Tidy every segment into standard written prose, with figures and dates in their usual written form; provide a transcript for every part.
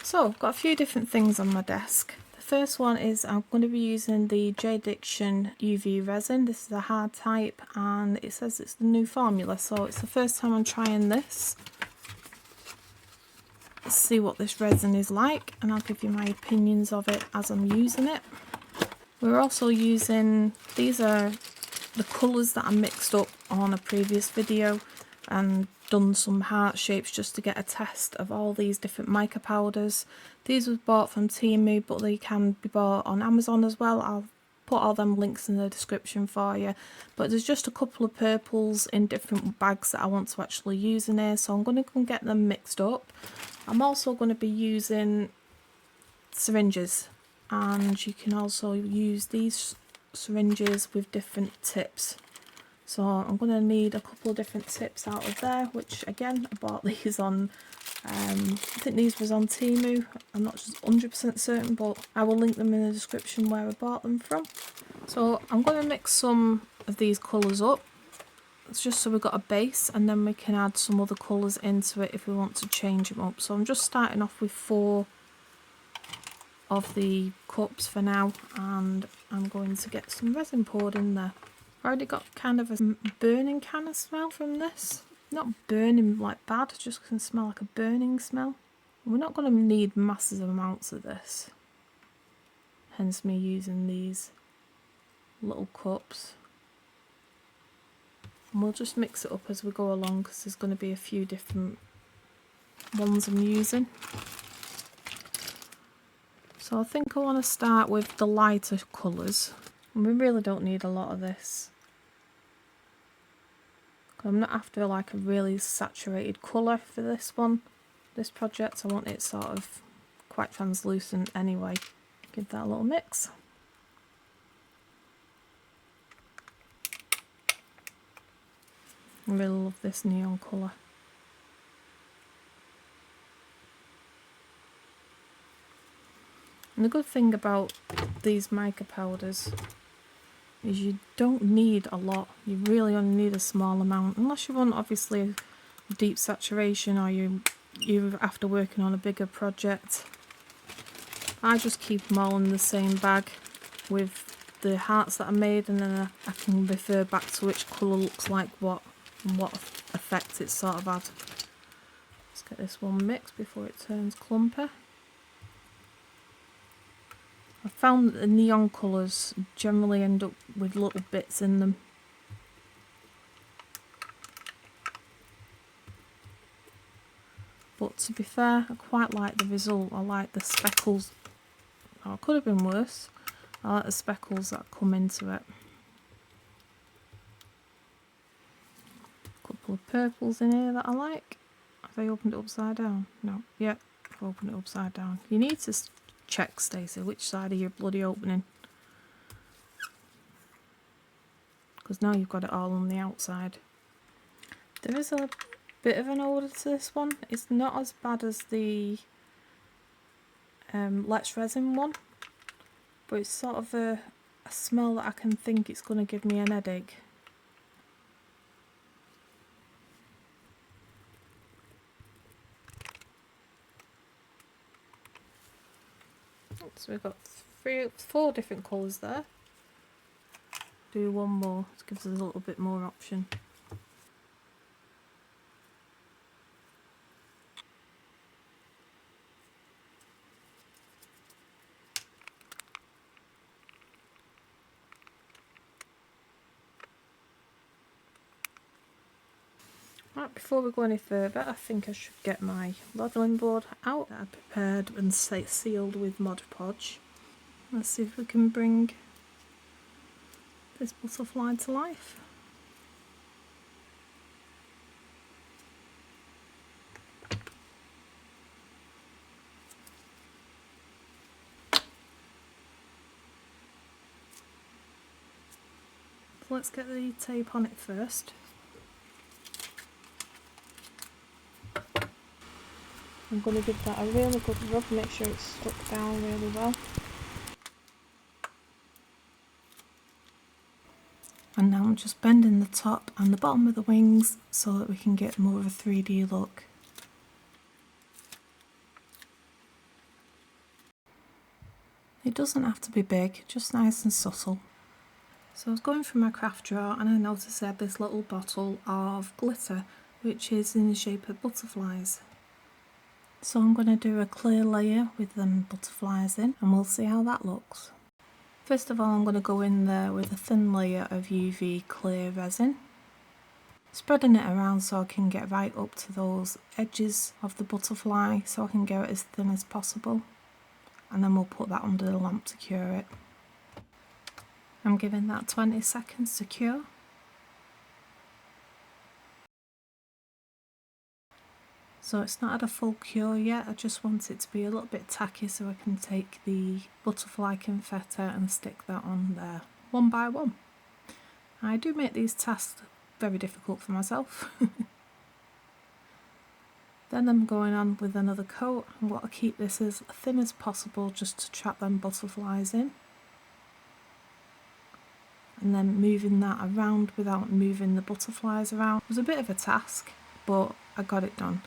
So I've got a few different things on my desk. The first one is I'm going to be using the J-Diction UV resin. This is a hard type and it says it's the new formula, so it's the first time I'm trying this. Let's see what this resin is like and I'll give you my opinions of it as I'm using it. We're also using, these are the colours that I mixed up on a previous video and done some heart shapes just to get a test of all these different mica powders. These were bought from Temu, but they can be bought on Amazon as well. I'll put all them links in the description for you. But there's just a couple of purples in different bags that I want to actually use in here, so I'm going to go and get them mixed up. I'm also going to be using syringes, and you can also use these syringes with different tips. So I'm going to need a couple of different tips out of there, which again I bought these on, I think these was on Temu, I'm not 100% certain, but I will link them in the description where I bought them from. So I'm going to mix some of these colours up, it's just so we've got a base and then we can add some other colours into it if we want to change them up. So I'm just starting off with 4 of the cups for now, and I'm going to get some resin poured in there. I already got kind of a burning kind of smell from this. Not burning like bad, just can smell like a burning smell. We're not going to need massive amounts of this, hence me using these little cups. And we'll just mix it up as we go along because there's going to be a few different ones I'm using. So I think I want to start with the lighter colours. And we really don't need a lot of this. I'm not after like a really saturated colour for this one. This project, I want it sort of quite translucent anyway. Give that a little mix. I really love this neon colour. And the good thing about these mica powders is you don't need a lot. You really only need a small amount, unless you want obviously a deep saturation or you're after working on a bigger project. I just keep them all in the same bag with the hearts that I made, and then I can refer back to which colour looks like what and what effect it's sort of had. Let's get this one mixed before it turns clumpy. I found that the neon colours generally end up with little bits in them. But to be fair, I quite like the result. I like the speckles. Oh, it could have been worse. I like the speckles that come into it. A couple of purples in here that I like. Have they opened it upside down? No. Yep, I've opened it upside down. You need to check, Stacey, which side are you bloody opening? Because now you've got it all on the outside. There is a bit of an odour to this one. It's not as bad as the Let's Resin one, but it's sort of a smell that I can think it's going to give me an headache. So we've got 4 different colours there. Do one more, it gives us a little bit more option. Right, before we go any further, I think I should get my modelling board out that I prepared and sealed with Mod Podge. Let's see if we can bring this butterfly to life. So let's get the tape on it first. I'm going to give that a really good rub, make sure it's stuck down really well. And now I'm just bending the top and the bottom of the wings so that we can get more of a 3D look. It doesn't have to be big, just nice and subtle. So I was going through my craft drawer and I noticed I had this little bottle of glitter which is in the shape of butterflies. So I'm going to do a clear layer with them butterflies in and we'll see how that looks. First of all, I'm going to go in there with a thin layer of UV clear resin, spreading it around so I can get right up to those edges of the butterfly so I can get it as thin as possible, and then we'll put that under the lamp to cure it. I'm giving that 20 seconds to cure. So it's not had a full cure yet, I just want it to be a little bit tacky so I can take the butterfly confetti and stick that on there one by one. I do make these tasks very difficult for myself. Then I'm going on with another coat. I want to keep this as thin as possible just to trap them butterflies in. And then moving that around without moving the butterflies around. It was a bit of a task, but I got it done.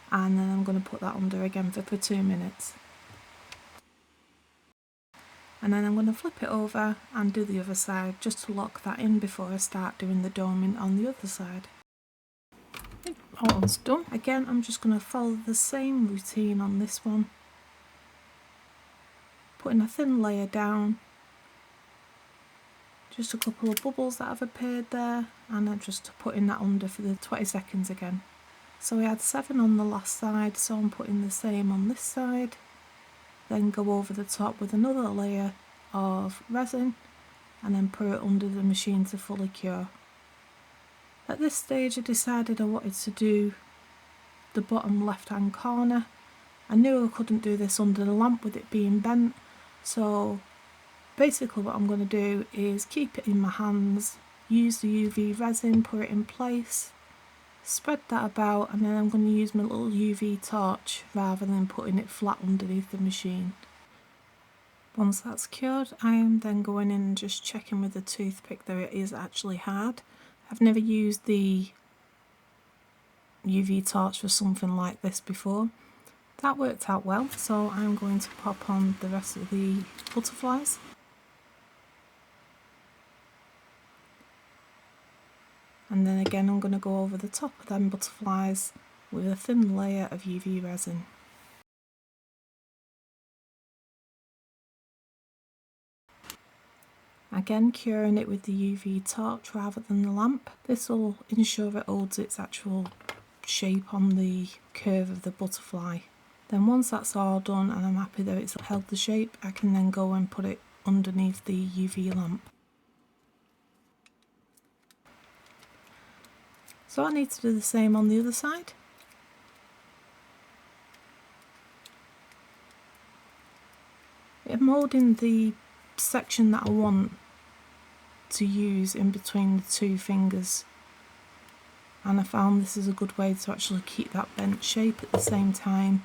And then I'm going to put that under again for 2 minutes. And then I'm going to flip it over and do the other side just to lock that in before I start doing the doming on the other side. That one's done. Again, I'm just going to follow the same routine on this one. Putting a thin layer down. Just a couple of bubbles that have appeared there, and then just putting that under for the 20 seconds again. So we had 7 on the last side, so I'm putting the same on this side. Then go over the top with another layer of resin and then put it under the machine to fully cure. At this stage I decided I wanted to do the bottom left hand corner. I knew I couldn't do this under the lamp with it being bent, so basically what I'm going to do is keep it in my hands, use the UV resin, put it in place, spread that about, and then I'm going to use my little UV torch rather than putting it flat underneath the machine. Once that's cured, I am then going in and just checking with the toothpick that it is actually hard. I've never used the UV torch for something like this before. That worked out well, so I'm going to pop on the rest of the butterflies. And then again I'm going to go over the top of them butterflies with a thin layer of UV resin. Again, curing it with the UV torch rather than the lamp. This will ensure it holds its actual shape on the curve of the butterfly. Then once that's all done and I'm happy that it's held the shape, I can then go and put it underneath the UV lamp. So I need to do the same on the other side. I'm moulding the section that I want to use in between the 2 fingers, and I found this is a good way to actually keep that bent shape at the same time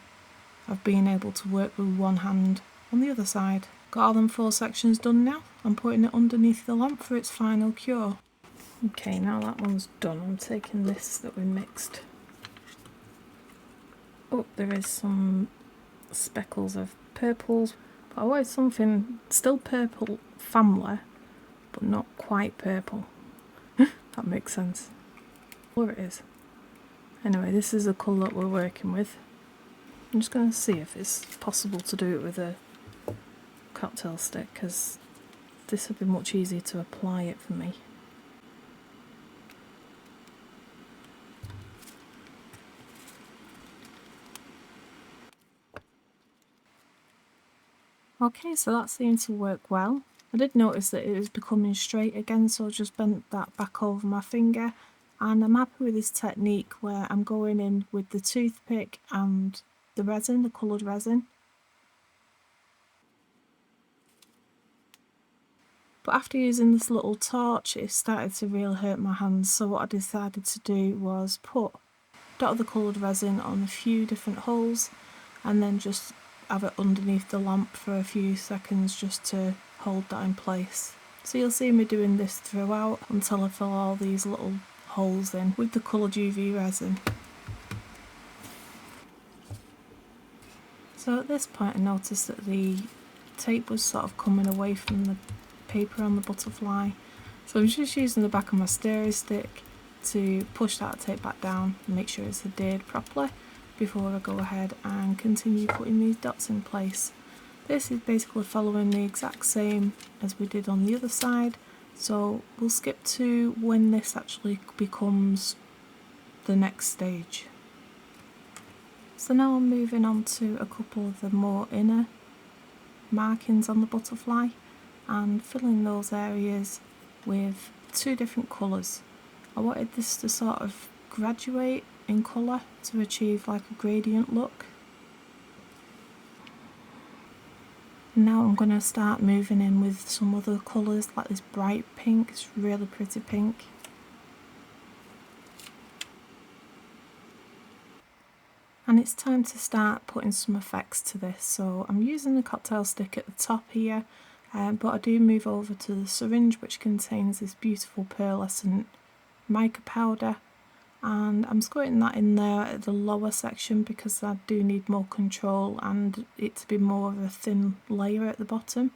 of being able to work with one hand on the other side. Got all them 4 sections done now. I'm putting it underneath the lamp for its final cure. Okay, now that one's done, I'm taking this that we mixed. Oh, there is some speckles of purples, but I wanted something still purple family, but not quite purple. That makes sense. There it is. Anyway, this is the colour that we're working with. I'm just going to see if it's possible to do it with a cocktail stick, because this would be much easier to apply it for me. Okay, so that seemed to work well. I did notice that it was becoming straight again, so I just bent that back over my finger, and I'm happy with this technique where I'm going in with the toothpick and the resin, the coloured resin. But after using this little torch, it started to really hurt my hands, so what I decided to do was put a dot of the coloured resin on a few different holes and then just have it underneath the lamp for a few seconds just to hold that in place. So you'll see me doing this throughout until I fill all these little holes in with the coloured UV resin. So at this point I noticed that the tape was sort of coming away from the paper on the butterfly. So I'm just using the back of my stirring stick to push that tape back down and make sure it's adhered properly before I go ahead and continue putting these dots in place. This is basically following the exact same as we did on the other side, so we'll skip to when this actually becomes the next stage. So now I'm moving on to a couple of the more inner markings on the butterfly and filling those areas with 2 different colours. I wanted this to sort of graduate in colour to achieve like a gradient look. Now I'm going to start moving in with some other colours like this bright pink. It's really pretty pink. And it's time to start putting some effects to this. So I'm using the cocktail stick at the top here, but I do move over to the syringe, which contains this beautiful pearlescent mica powder, and I'm squirting that in there at the lower section because I do need more control and it to be more of a thin layer at the bottom.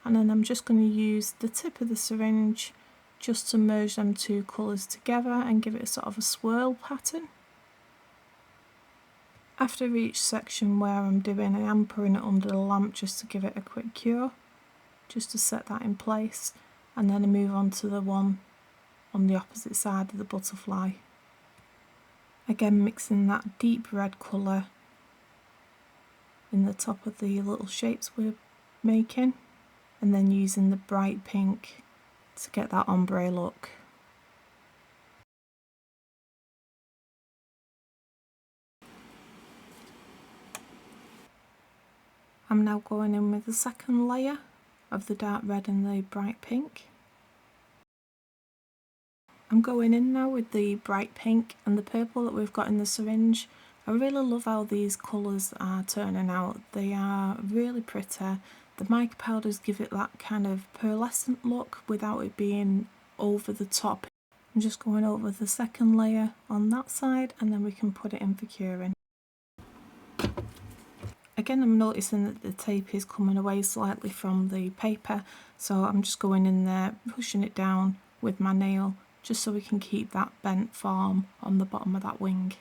And then I'm just going to use the tip of the syringe just to merge them 2 colours together and give it a sort of a swirl pattern. After each section where I'm doing, I am putting it under the lamp just to give it a quick cure, just to set that in place, and then I move on to the one on the opposite side of the butterfly. Again, mixing that deep red colour in the top of the little shapes we're making, and then using the bright pink to get that ombre look. I'm now going in with the second layer of the dark red and the bright pink. I'm going in now with the bright pink and the purple that we've got in the syringe. I really love how these colours are turning out. They are really pretty. The mica powders give it that kind of pearlescent look without it being over the top. I'm just going over the second layer on that side and then we can put it in for curing. Again, I'm noticing that the tape is coming away slightly from the paper, so I'm just going in there, pushing it down with my nail, just so we can keep that bent form on the bottom of that wing.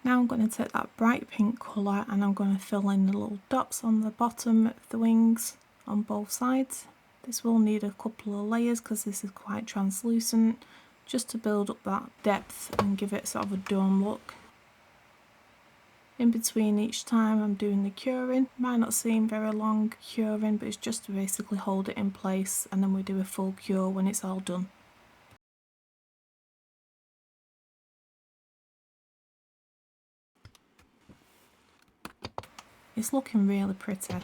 Now I'm going to take that bright pink colour and I'm going to fill in the little dots on the bottom of the wings on both sides. This will need a couple of layers because this is quite translucent, just to build up that depth and give it sort of a dome look. In between each time I'm doing the curing. Might not seem very long curing, but it's just to basically hold it in place, and then we do a full cure when it's all done. It's looking really pretty.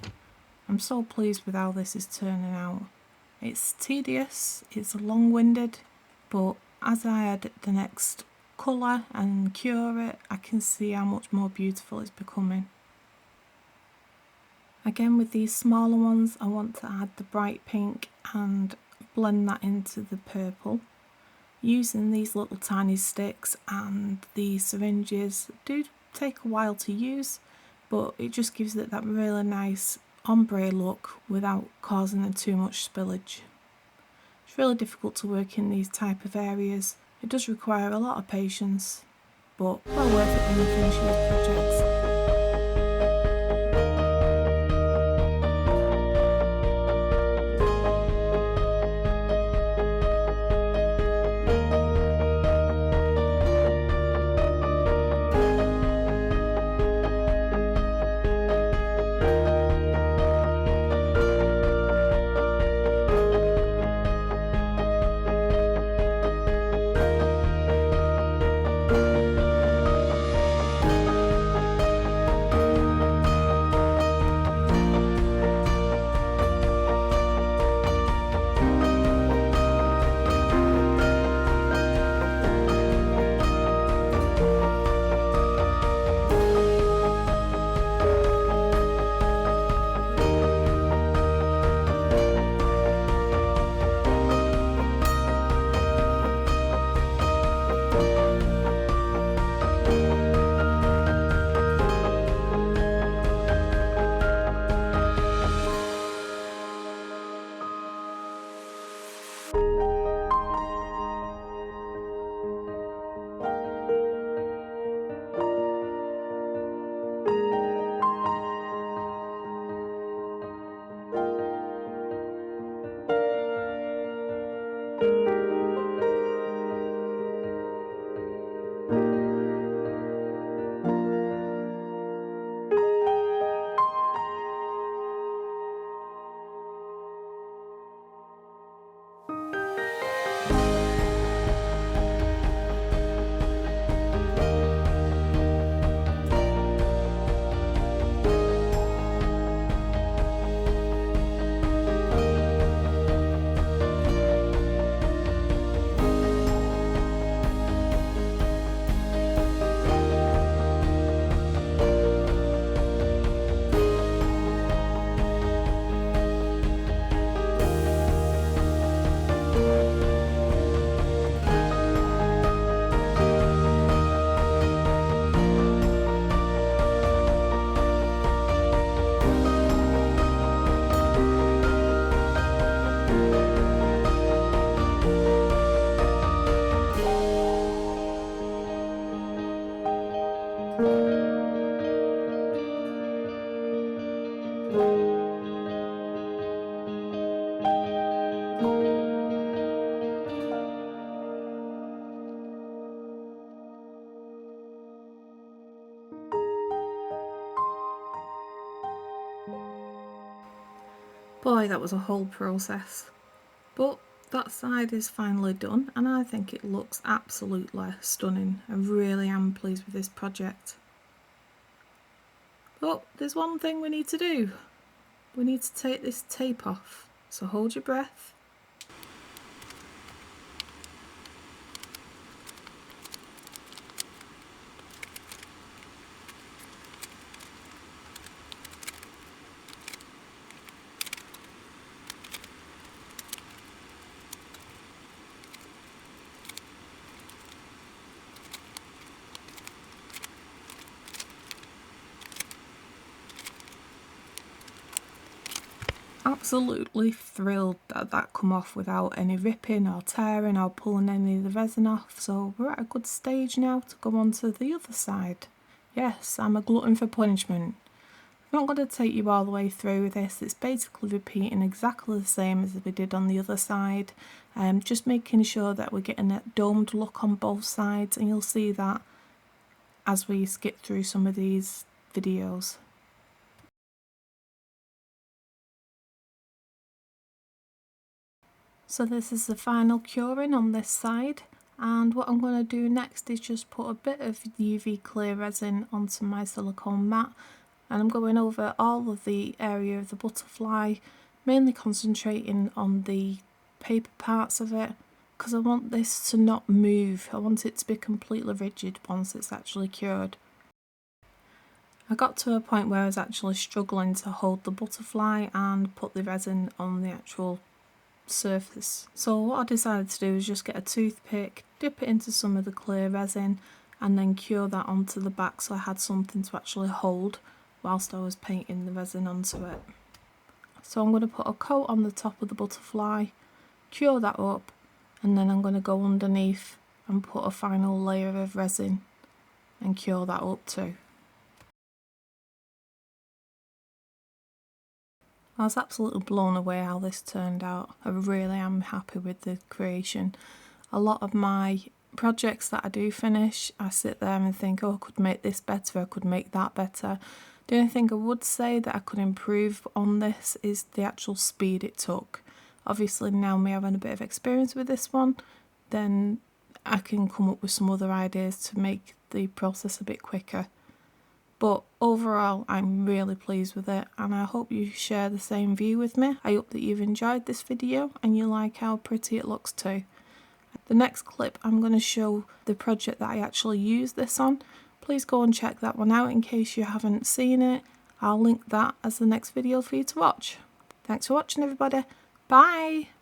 I'm so pleased with how this is turning out. It's tedious, it's long-winded, but as I add the next colour and cure it, I can see how much more beautiful it's becoming. Again, with these smaller ones, I want to add the bright pink and blend that into the purple. Using these little tiny sticks and the syringes do take a while to use, but it just gives it that really nice ombre look without causing too much spillage. It's really difficult to work in these type of areas. It does require a lot of patience, but well worth it when you finish these projects. Boy, that was a whole process. But that side is finally done and I think it looks absolutely stunning. I really am pleased with this project. But there's one thing we need to do. We need to take this tape off. So hold your breath. Absolutely thrilled that that come off without any ripping or tearing or pulling any of the resin off, so we're at a good stage now to go on to the other side. Yes, I'm a glutton for punishment. I'm not going to take you all the way through this, it's basically repeating exactly the same as we did on the other side, just making sure that we're getting that domed look on both sides, and you'll see that as we skip through some of these videos. So this is the final curing on this side, and what I'm going to do next is just put a bit of UV clear resin onto my silicone mat, and I'm going over all of the area of the butterfly, mainly concentrating on the paper parts of it, because I want this to not move. I want it to be completely rigid once it's actually cured. I got to a point where I was actually struggling to hold the butterfly and put the resin on the actual surface. So what I decided to do was just get a toothpick, dip it into some of the clear resin and then cure that onto the back so I had something to actually hold whilst I was painting the resin onto it. So I'm going to put a coat on the top of the butterfly, cure that up, and then I'm going to go underneath and put a final layer of resin and cure that up too. I was absolutely blown away how this turned out. I really am happy with the creation. A lot of my projects that I do finish, I sit there and think, oh, I could make this better, I could make that better. The only thing I would say that I could improve on this is the actual speed it took. Obviously now me having a bit of experience with this one, then I can come up with some other ideas to make the process a bit quicker. But overall, I'm really pleased with it, and I hope you share the same view with me. I hope that you've enjoyed this video and you like how pretty it looks too. The next clip, I'm going to show the project that I actually used this on. Please go and check that one out in case you haven't seen it. I'll link that as the next video for you to watch. Thanks for watching, everybody. Bye!